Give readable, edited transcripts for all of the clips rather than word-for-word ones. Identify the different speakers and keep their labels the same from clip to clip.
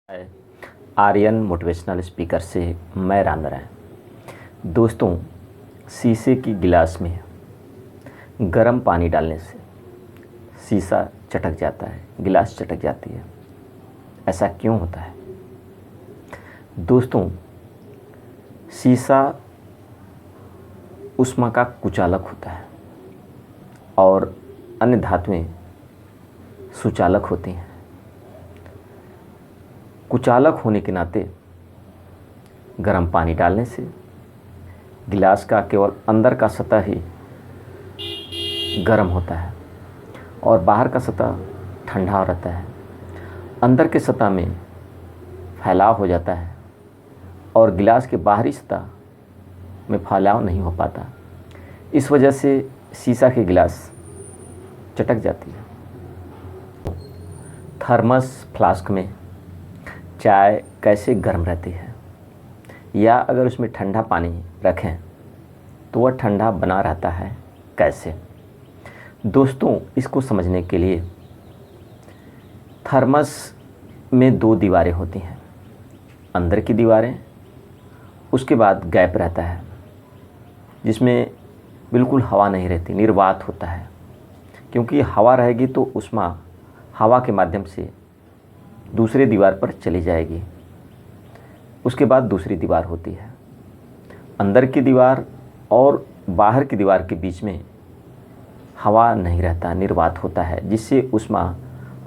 Speaker 1: है Aryan motivational speaker से मैं राम नारायण। दोस्तों, शीशे की गिलास में गर्म पानी डालने से शीशा चटक जाता है, गिलास चटक जाती है। ऐसा क्यों होता है? दोस्तों, शीशा ऊष्मा का कुचालक होता है और अन्य धातुएं सुचालक होती हैं। कुचालक होने के नाते गर्म पानी डालने से गिलास का केवल अंदर का सतह ही गर्म होता है और बाहर का सतह ठंडा रहता है। अंदर के सतह में फैलाव हो जाता है और गिलास के बाहरी सतह में फैलाव नहीं हो पाता। इस वजह से शीशा के गिलास चटक जाती है। थर्मस फ्लास्क में चाय कैसे गर्म रहती है, या अगर उसमें ठंडा पानी रखें तो वह ठंडा बना रहता है कैसे? दोस्तों, इसको समझने के लिए थर्मस में दो दीवारें होती हैं। अंदर की दीवारें, उसके बाद गैप रहता है जिसमें बिल्कुल हवा नहीं रहती, निर्वात होता है। क्योंकि हवा रहेगी तो ऊष्मा हवा के माध्यम से दूसरी दीवार पर चली जाएगी। उसके बाद दूसरी दीवार होती है। अंदर की दीवार और बाहर की दीवार के बीच में हवा नहीं रहता, निर्वात होता है, जिससे ऊष्मा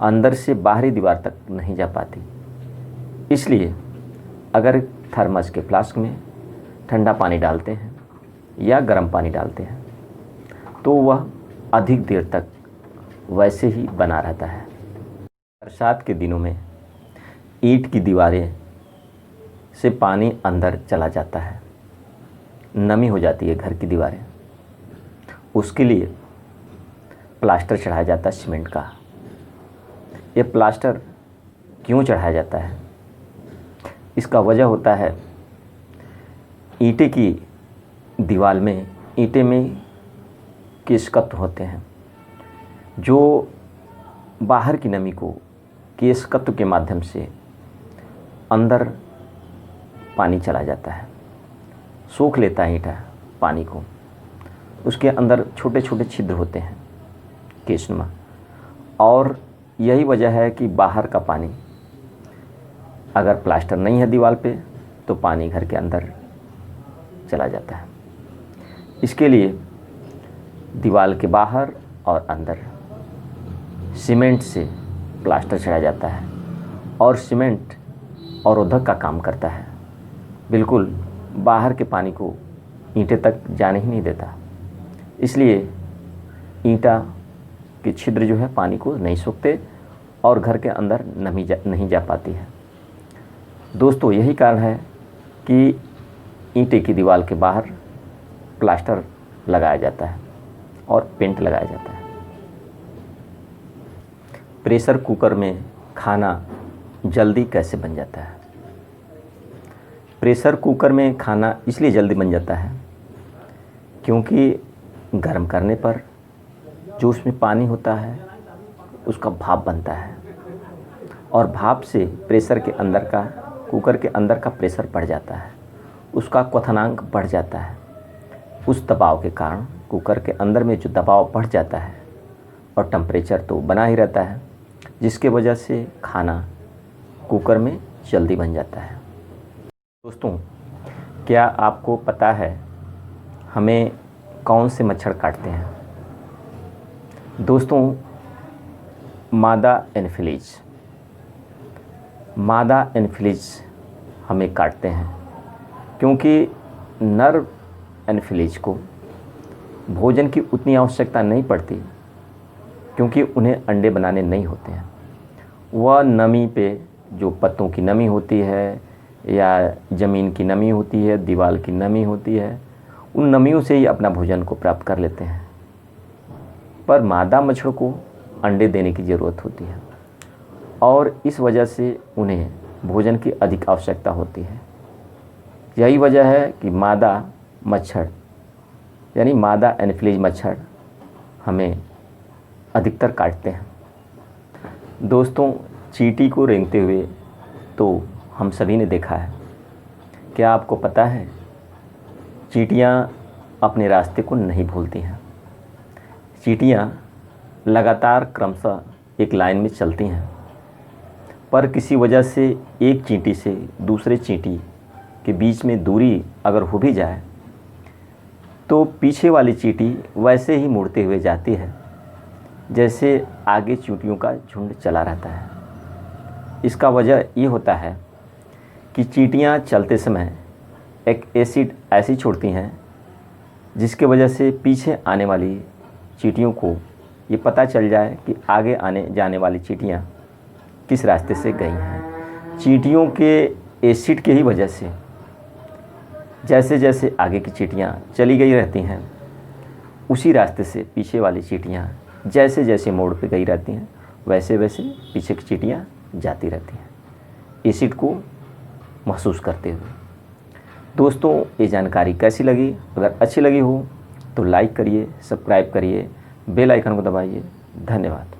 Speaker 1: अंदर से बाहरी दीवार तक नहीं जा पाती। इसलिए अगर थर्मस के फ्लास्क में ठंडा पानी डालते हैं या गर्म पानी डालते हैं तो वह अधिक देर तक वैसे ही बना रहता है। बरसात के दिनों में ईंट की दीवारें से पानी अंदर चला जाता है, नमी हो जाती है घर की दीवारें। उसके लिए प्लास्टर चढ़ाया जाता है सीमेंट का। ये प्लास्टर क्यों चढ़ाया जाता है? इसका वजह होता है ईंटे की दीवार में, ईंटे में केशकत्व होते हैं जो बाहर की नमी को केशकत्व के माध्यम से अंदर पानी चला जाता है, सोख लेता है ईंटा पानी को। उसके अंदर छोटे छोटे छिद्र होते हैं केशनुमा, और यही वजह है कि बाहर का पानी, अगर प्लास्टर नहीं है दीवार पे तो पानी घर के अंदर चला जाता है। इसके लिए दीवार के बाहर और अंदर सीमेंट से प्लास्टर चढ़ाया जाता है, और सीमेंट अवरोधक का काम करता है, बिल्कुल बाहर के पानी को ईंटे तक जाने ही नहीं देता। इसलिए ईंटा के छिद्र जो है पानी को नहीं सोखते और घर के अंदर नमी नहीं जा पाती है। दोस्तों, यही कारण है कि ईंटे की दीवार के बाहर प्लास्टर लगाया जाता है और पेंट लगाया जाता है। प्रेशर कुकर में खाना जल्दी कैसे बन जाता है? प्रेशर कुकर में खाना इसलिए जल्दी बन जाता है क्योंकि गर्म करने पर जो उसमें पानी होता है उसका भाप बनता है, और भाप से प्रेशर के अंदर का, कुकर के अंदर का प्रेशर बढ़ जाता है, उसका क्वथनांक बढ़ जाता है। उस दबाव के कारण कुकर के अंदर में जो दबाव बढ़ जाता है और टेम्परेचर तो बना ही रहता है, जिसके वजह से खाना कुकर में जल्दी बन जाता है। दोस्तों, क्या आपको पता है हमें कौन से मच्छर काटते हैं? दोस्तों, मादा एनोफिलीज हमें काटते हैं, क्योंकि नर एनोफिलीज को भोजन की उतनी आवश्यकता नहीं पड़ती, क्योंकि उन्हें अंडे बनाने नहीं होते हैं। वह नमी पे, जो पत्तों की नमी होती है या ज़मीन की नमी होती है, दीवार की नमी होती है, उन नमियों से ही अपना भोजन को प्राप्त कर लेते हैं। पर मादा मच्छर को अंडे देने की ज़रूरत होती है और इस वजह से उन्हें भोजन की अधिक आवश्यकता होती है। यही वजह है कि मादा मच्छर यानी मादा एनोफिलीज मच्छर हमें अधिकतर काटते हैं। दोस्तों, चींटी को रेंगते हुए तो हम सभी ने देखा है। क्या आपको पता है, चींटियाँ अपने रास्ते को नहीं भूलती हैं। चींटियाँ लगातार क्रमशः एक लाइन में चलती हैं, पर किसी वजह से एक चींटी से दूसरे चींटी के बीच में दूरी अगर हो भी जाए तो पीछे वाली चींटी वैसे ही मुड़ते हुए जाती है जैसे आगे चींटियों का झुंड चला रहता है। इसका वजह ये होता है कि चींटियाँ चलते समय एक एसिड ऐसी छोड़ती हैं जिसके वजह से पीछे आने वाली चींटियों को ये पता चल जाए कि आगे आने जाने वाली चींटियाँ किस रास्ते से गई हैं। चींटियों के एसिड के ही वजह से जैसे जैसे आगे की चींटियाँ चली गई रहती हैं, उसी रास्ते से पीछे वाली चींटियाँ जैसे जैसे मोड़ पे गई रहती हैं, वैसे वैसे पीछे की चींटियाँ जाती रहती हैं, एसिड को महसूस करते हुए। दोस्तों, ये जानकारी कैसी लगी? अगर अच्छी लगी हो तो लाइक करिए, सब्सक्राइब करिए, बेल आइकन को दबाइए। धन्यवाद।